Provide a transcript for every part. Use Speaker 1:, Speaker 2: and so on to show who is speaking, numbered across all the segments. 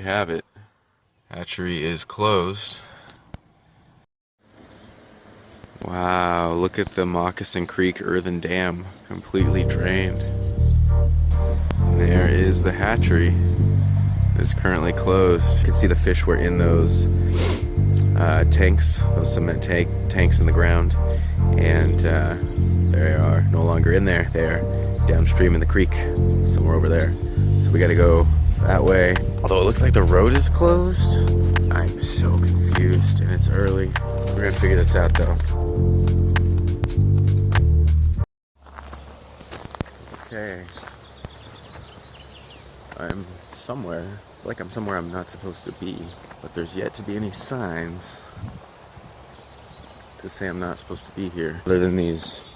Speaker 1: have it. Hatchery is closed. Wow, look at the Moccasin Creek earthen dam, completely drained. And there is the hatchery. It's currently closed. You can see the fish were in those tanks, those cement tanks in the ground, and they are no longer in there. They're downstream in the creek, somewhere over there. So we gotta go that way. Although it looks like the road is closed. I'm so confused, and it's early. We're gonna figure this out though. Okay. I'm somewhere. I feel like I'm somewhere I'm not supposed to be, but there's yet to be any signs to say I'm not supposed to be here, other than these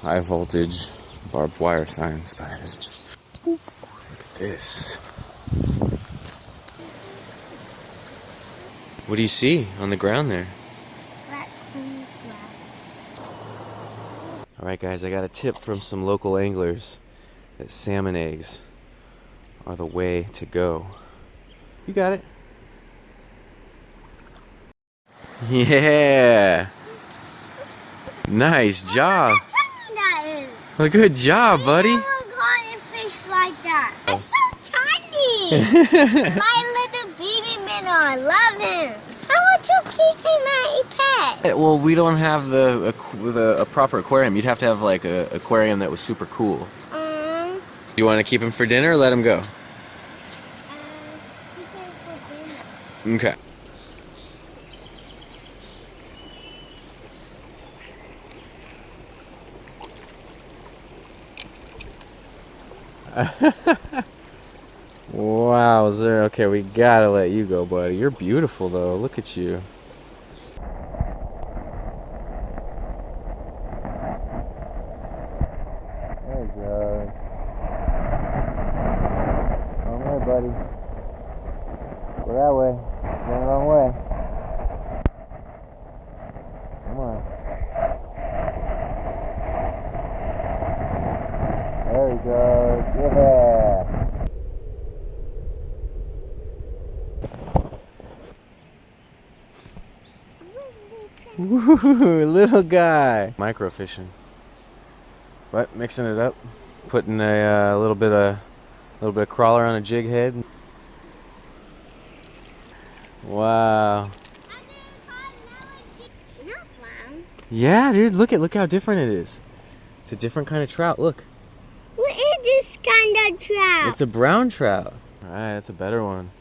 Speaker 1: high voltage barbed wire signs. God, it's just, oof, look at this. What do you see on the ground there? Alright guys, I got a tip from some local anglers that salmon eggs are the way to go. You got it. Yeah. Nice job.
Speaker 2: How tiny that is.
Speaker 1: Well, good job, buddy.
Speaker 2: I never caught a fish like that. It's so tiny. My little baby minnow. I love him. I want to keep him as a pet.
Speaker 1: Well, we don't have a proper aquarium. You'd have to have like an aquarium that was super cool. You want to keep him for dinner or let him go?
Speaker 2: Keep him for dinner.
Speaker 1: Okay. Wow, sir. Okay, we gotta let you go, buddy. You're beautiful, though. Look at you. There you go. Wrong way, buddy. Go that way. Going the wrong way. Come on. There he goes. Yeah. Woo, little guy. Microfishing. But mixing it up, putting a little bit of crawler on a jig head. Wow. Yeah, dude, look how different it is. It's a different kind of trout. Look.
Speaker 2: What is this kind of trout?
Speaker 1: It's a brown trout. All right, that's a better one.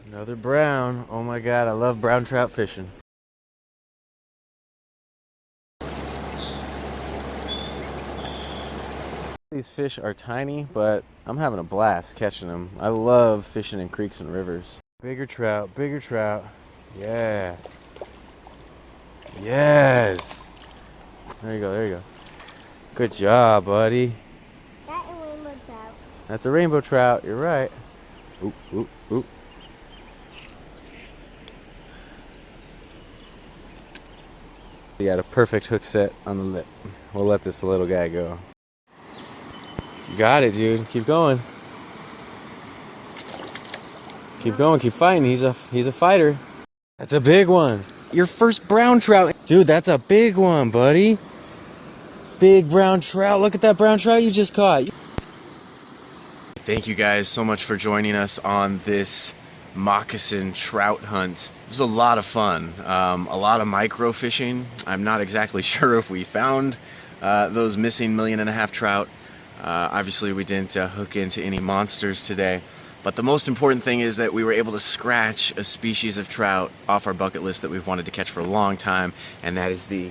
Speaker 1: Another brown. Oh my God, I love brown trout fishing. These fish are tiny, but I'm having a blast catching them. I love fishing in creeks and rivers. Bigger trout, bigger trout. Yeah. Yes. There you go, there you go. Good job, buddy.
Speaker 2: That's a rainbow trout.
Speaker 1: That's a rainbow trout, you're right. Oop, oop, oop. You got a perfect hook set on the lip. We'll let this little guy go. You got it, dude. Keep going. Keep going, keep fighting. He's a fighter. That's a big one. Your first brown trout. Dude, that's a big one, buddy. Big brown trout. Look at that brown trout you just caught. Thank you guys so much for joining us on this moccasin trout hunt. It was a lot of fun, a lot of micro fishing. I'm not exactly sure if we found those missing 1.5 million trout. Obviously we didn't hook into any monsters today, but the most important thing is that we were able to scratch a species of trout off our bucket list that we've wanted to catch for a long time, and that is the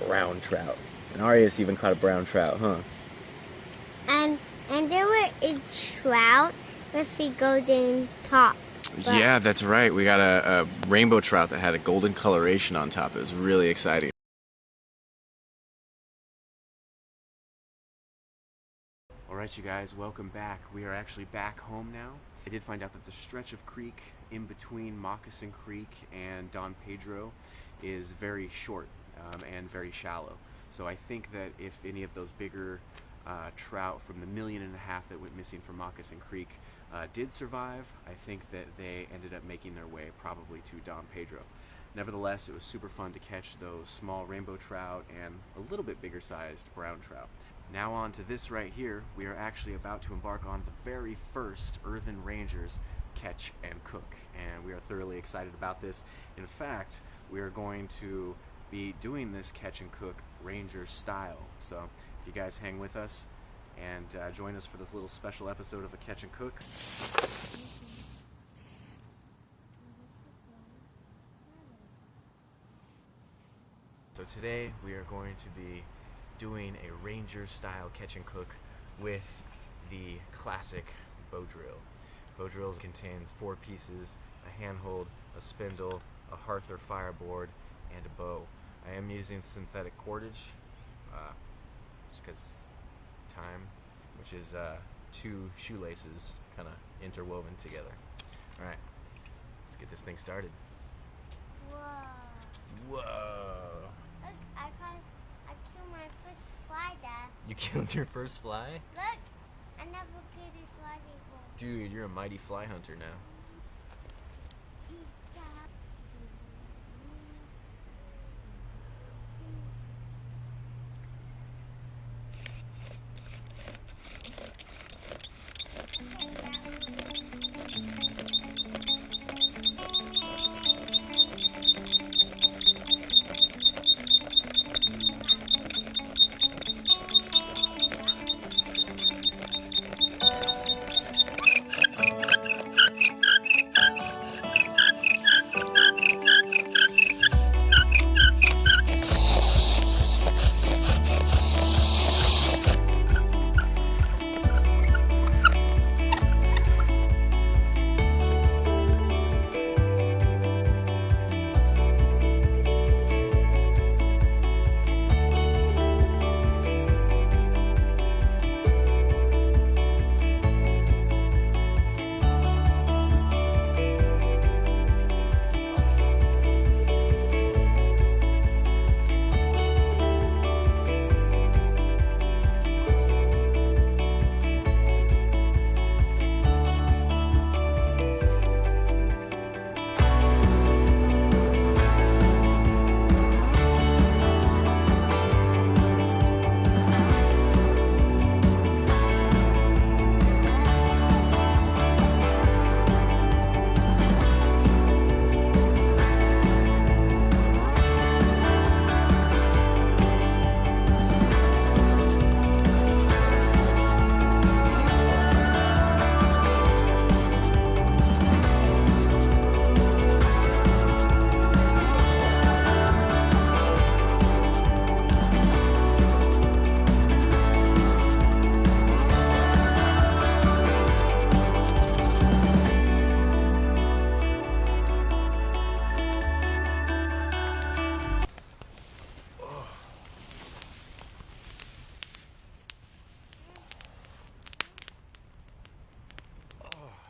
Speaker 1: brown trout. And Arias even caught a brown trout, huh?
Speaker 2: And there were a trout with a golden top.
Speaker 1: Yeah, that's right. We got a rainbow trout that had a golden coloration on top. It was really exciting. All right, you guys, welcome back. We are actually back home now. I did find out that the stretch of creek in between Moccasin Creek and Don Pedro is very short and very shallow. So I think that if any of those bigger trout from the 1.5 million that went missing from Moccasin Creek did survive, I think that they ended up making their way probably to Don Pedro. Nevertheless, it was super fun to catch those small rainbow trout and a little bit bigger sized brown trout. Now on to this right here. We are actually about to embark on the very first Earthen Rangers catch and cook, and we are thoroughly excited about this. In fact, we are going to be doing this catch and cook Ranger style. So if you guys hang with us and join us for this little special episode of a catch and cook. So today we are going to be doing a Ranger style catch and cook with the classic bow drill. Bow drill contains 4 pieces, a handhold, a spindle, a hearth or fireboard, and a bow. I am using synthetic cordage, just because time, which is 2 shoelaces kind of interwoven together. Alright, let's get this thing started.
Speaker 2: Whoa.
Speaker 1: Whoa!
Speaker 2: Look, I killed my first fly, Dad.
Speaker 1: You killed your first fly?
Speaker 2: Look, I never killed a fly before.
Speaker 1: Dude, you're a mighty fly hunter now.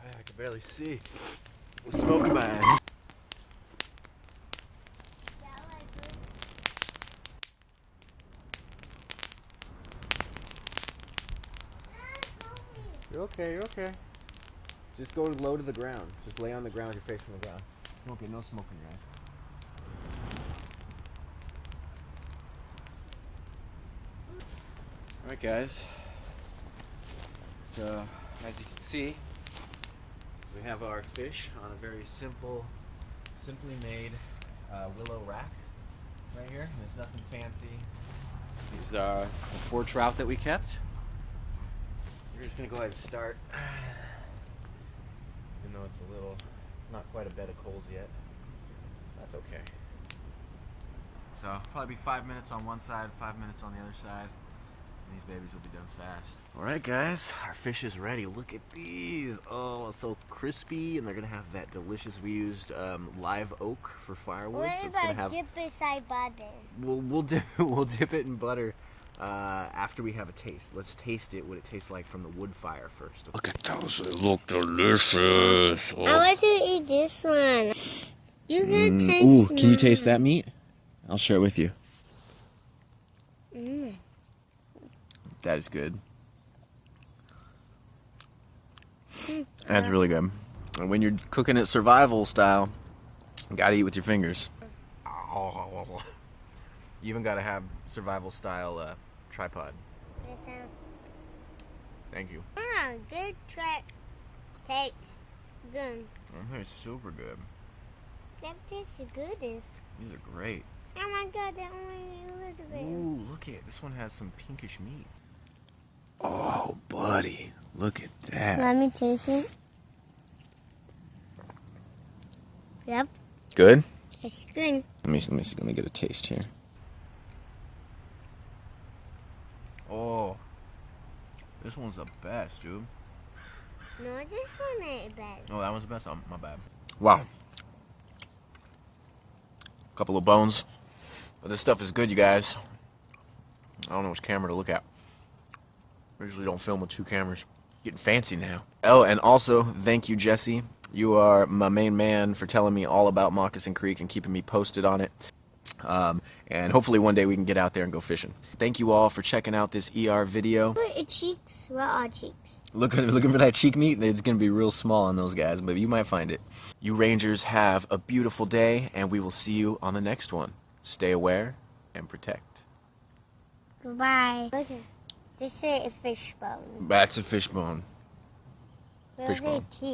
Speaker 1: I can barely see. The smoke in my eyes. You're okay, you're okay. Just go low to the ground. Just lay on the ground, you're facing the ground. You won't get no smoke in your eyes. Alright guys, so as you can see, we have our fish on a very simply made willow rack right here. There's nothing fancy. These are the 4 trout that we kept. We're just gonna go ahead and start, even though it's not quite a bed of coals yet. That's okay. So probably be 5 minutes on one side, 5 minutes on the other side. These babies will be done fast. Alright guys, our fish is ready. Look at these. Oh, so crispy, and they're gonna have that delicious, we used live oak for firewood.
Speaker 2: What
Speaker 1: So
Speaker 2: if
Speaker 1: it's gonna
Speaker 2: I
Speaker 1: have,
Speaker 2: dip inside butter?
Speaker 1: we'll dip it in butter after we have a taste. Let's taste it, what it tastes like from the wood fire first.
Speaker 3: Look at those, they look delicious.
Speaker 2: I want to eat this one. You can taste
Speaker 1: Ooh, can you taste
Speaker 2: mine.
Speaker 1: that meat? I'll share it with you. That is good. That's really good. And when you're cooking it survival style, you gotta eat with your fingers. You even gotta have survival style tripod. Thank you.
Speaker 2: Ah, good track. Tastes good.
Speaker 1: It's super good.
Speaker 2: That tastes the goodest.
Speaker 1: These are great.
Speaker 2: Oh my god, that only a little bit.
Speaker 1: Ooh, look at this one has some pinkish meat. Oh, buddy, look at that.
Speaker 2: Let me taste it. Yep,
Speaker 1: Good.
Speaker 2: it's good.
Speaker 1: Let me see. Let me get a taste here. Oh, this one's the best, dude.
Speaker 2: No, this one ain't bad.
Speaker 1: Oh, that one's the best. Oh, my bad. Wow. Couple of bones, but this stuff is good, you guys. I don't know which camera to look at. I usually don't film with 2 cameras. Getting fancy now. Oh, and also, thank you, Jesse. You are my main man for telling me all about Moccasin Creek and keeping me posted on it. And hopefully one day we can get out there and go fishing. Thank you all for checking out this ER video.
Speaker 2: Look at cheeks. What are cheeks?
Speaker 1: Looking for that cheek meat? It's going to be real small on those guys, but you might find it. You Rangers have a beautiful day, and we will see you on the next one. Stay aware and protect.
Speaker 2: Goodbye. Look at this is a fish bone.
Speaker 1: That's a fish bone.
Speaker 2: Where are
Speaker 1: Fish
Speaker 2: their
Speaker 1: bone.
Speaker 2: teeth?